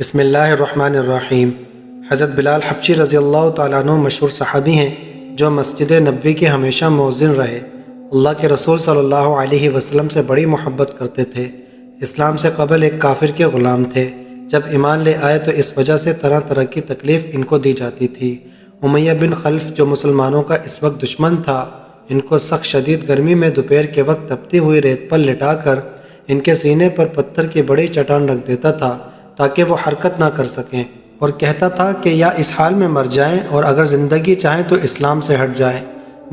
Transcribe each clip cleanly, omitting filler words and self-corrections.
بسم اللہ الرحمن الرحیم۔ حضرت بلال حبشی رضی اللہ تعالیٰ عنہ مشہور صحابی ہیں جو مسجد نبوی کے ہمیشہ مؤذن رہے۔ اللہ کے رسول صلی اللہ علیہ وسلم سے بڑی محبت کرتے تھے۔ اسلام سے قبل ایک کافر کے غلام تھے۔ جب ایمان لے آئے تو اس وجہ سے طرح طرح کی تکلیف ان کو دی جاتی تھی۔ امیہ بن خلف جو مسلمانوں کا اس وقت دشمن تھا، ان کو سخت شدید گرمی میں دوپہر کے وقت تپتی ہوئی ریت پر لٹا کر ان کے سینے پر پتھر کی بڑی چٹان رکھ دیتا تھا تاکہ وہ حرکت نہ کر سکیں، اور کہتا تھا کہ یا اس حال میں مر جائیں اور اگر زندگی چاہیں تو اسلام سے ہٹ جائیں،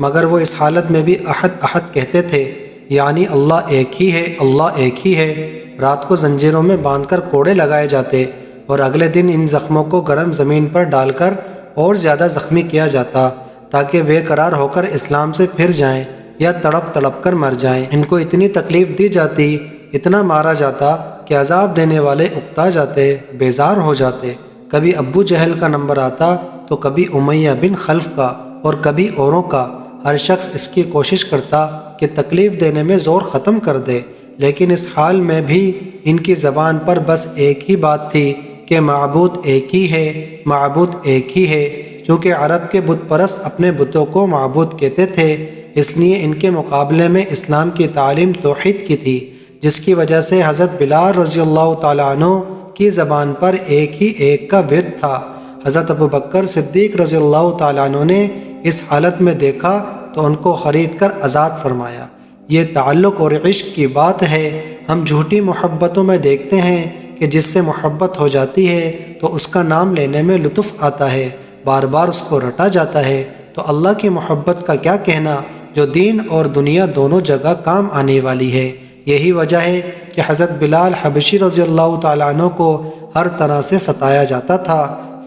مگر وہ اس حالت میں بھی احد احد کہتے تھے، یعنی اللہ ایک ہی ہے، اللہ ایک ہی ہے۔ رات کو زنجیروں میں باندھ کر کوڑے لگائے جاتے اور اگلے دن ان زخموں کو گرم زمین پر ڈال کر اور زیادہ زخمی کیا جاتا تاکہ بے قرار ہو کر اسلام سے پھر جائیں یا تڑپ تڑپ کر مر جائیں۔ ان کو اتنی تکلیف دی جاتی، اتنا مارا جاتا کہ عذاب دینے والے اکتا جاتے، بیزار ہو جاتے۔ کبھی ابو جہل کا نمبر آتا تو کبھی امیہ بن خلف کا اور کبھی اوروں کا۔ ہر شخص اس کی کوشش کرتا کہ تکلیف دینے میں زور ختم کر دے، لیکن اس حال میں بھی ان کی زبان پر بس ایک ہی بات تھی کہ معبود ایک ہی ہے، معبود ایک ہی ہے۔ چونکہ عرب کے بت پرست اپنے بتوں کو معبود کہتے تھے، اس لیے ان کے مقابلے میں اسلام کی تعلیم توحید کی تھی، جس کی وجہ سے حضرت بلال رضی اللہ تعالیٰ عنہ کی زبان پر ایک ہی ایک کا ورد تھا۔ حضرت ابوبکر صدیق رضی اللہ تعالیٰ عنہ نے اس حالت میں دیکھا تو ان کو خرید کر آزاد فرمایا۔ یہ تعلق اور عشق کی بات ہے۔ ہم جھوٹی محبتوں میں دیکھتے ہیں کہ جس سے محبت ہو جاتی ہے تو اس کا نام لینے میں لطف آتا ہے، بار بار اس کو رٹا جاتا ہے۔ تو اللہ کی محبت کا کیا کہنا جو دین اور دنیا دونوں جگہ کام آنے والی ہے۔ یہی وجہ ہے کہ حضرت بلال حبشی رضی اللہ تعالیٰ عنہ کو ہر طرح سے ستایا جاتا تھا،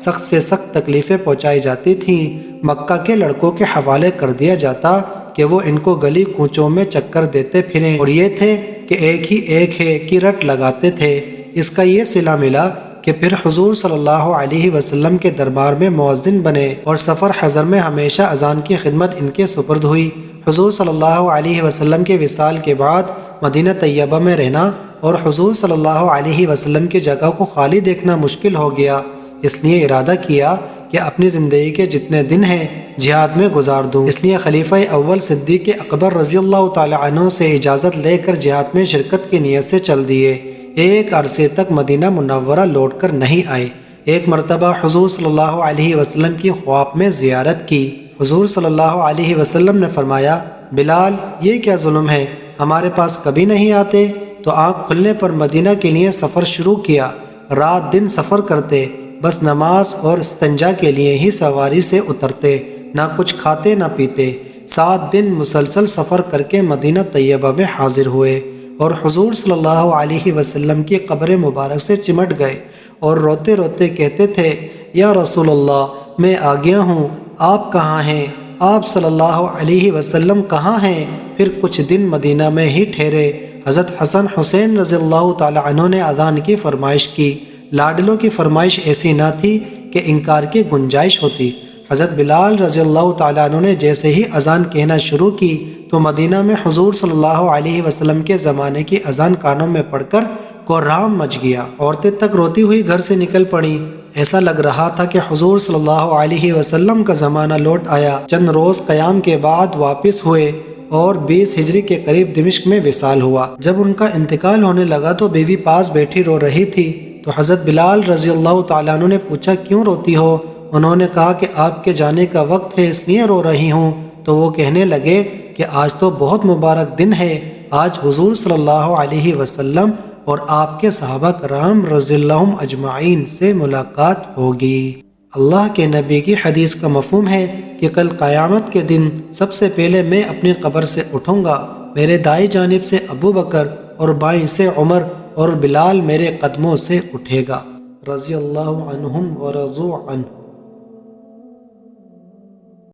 سخت سے سخت تکلیفیں پہنچائی جاتی تھیں۔ مکہ کے لڑکوں کے حوالے کر دیا جاتا کہ وہ ان کو گلی کوچوں میں چکر دیتے پھریں، اور یہ تھے کہ ایک ہی ایک ہے کی رٹ لگاتے تھے۔ اس کا یہ صلہ ملا کہ پھر حضور صلی اللہ علیہ وسلم کے دربار میں مؤذن بنے اور سفر حضر میں ہمیشہ اذان کی خدمت ان کے سپرد ہوئی۔ حضور صلی اللہ علیہ وسلم کے وصال کے بعد مدینہ طیبہ میں رہنا اور حضور صلی اللہ علیہ وسلم کی جگہ کو خالی دیکھنا مشکل ہو گیا، اس لیے ارادہ کیا کہ اپنی زندگی کے جتنے دن ہیں جہاد میں گزار دوں۔ اس لیے خلیفہ اول صدیق اکبر رضی اللہ تعالی عنہ سے اجازت لے کر جہاد میں شرکت کی نیت سے چل دیے۔ ایک عرصے تک مدینہ منورہ لوٹ کر نہیں آئے۔ ایک مرتبہ حضور صلی اللہ علیہ وسلم کی خواب میں زیارت کی۔ حضور صلی اللہ علیہ وسلم نے فرمایا، بلال یہ کیا ظلم ہے، ہمارے پاس کبھی نہیں آتے؟ تو آنکھ کھلنے پر مدینہ کے لیے سفر شروع کیا۔ رات دن سفر کرتے، بس نماز اور استنجا کے لیے ہی سواری سے اترتے، نہ کچھ کھاتے نہ پیتے۔ 7 دن مسلسل سفر کر کے مدینہ طیبہ میں حاضر ہوئے اور حضور صلی اللہ علیہ وسلم کی قبر مبارک سے چمٹ گئے اور روتے روتے کہتے تھے، یا رسول اللہ میں آ گیا ہوں، آپ کہاں ہیں؟ آپ صلی اللہ علیہ وسلم کہاں ہیں؟ پھر کچھ دن مدینہ میں ہی ٹھہرے۔ حضرت حسن حسین رضی اللہ تعالی عنہ نے اذان کی فرمائش کی۔ لاڈلوں کی فرمائش ایسی نہ تھی کہ انکار کی گنجائش ہوتی۔ حضرت بلال رضی اللہ تعالی عنہ نے جیسے ہی اذان کہنا شروع کی تو مدینہ میں حضور صلی اللہ علیہ وسلم کے زمانے کی اذان کانوں میں پڑھ کر کوہرام مچ گیا۔ عورتیں تک روتی ہوئی گھر سے نکل پڑیں۔ ایسا لگ رہا تھا کہ حضور صلی اللہ علیہ وسلم کا زمانہ لوٹ آیا۔ چند روز قیام کے بعد واپس ہوئے اور 20 ہجری کے قریب دمشق میں وصال ہوا۔ جب ان کا انتقال ہونے لگا تو بیوی پاس بیٹھی رو رہی تھی، تو حضرت بلال رضی اللہ تعالیٰ عنہ نے پوچھا، کیوں روتی ہو؟ انہوں نے کہا کہ آپ کے جانے کا وقت ہے اس لیے رو رہی ہوں۔ تو وہ کہنے لگے کہ آج تو بہت مبارک دن ہے، آج حضور صلی اللہ علیہ وسلم اور آپ کے صحابہ کرام رضی اللہ اجمعین سے ملاقات ہوگی۔ اللہ کے نبی کی حدیث کا مفہوم ہے کہ کل قیامت کے دن سب سے پہلے میں اپنی قبر سے اٹھوں گا، میرے دائیں جانب سے ابو بکر اور بائیں سے عمر اور بلال میرے قدموں سے اٹھے گا، رضی اللہ عنہم ورضوا عنہ۔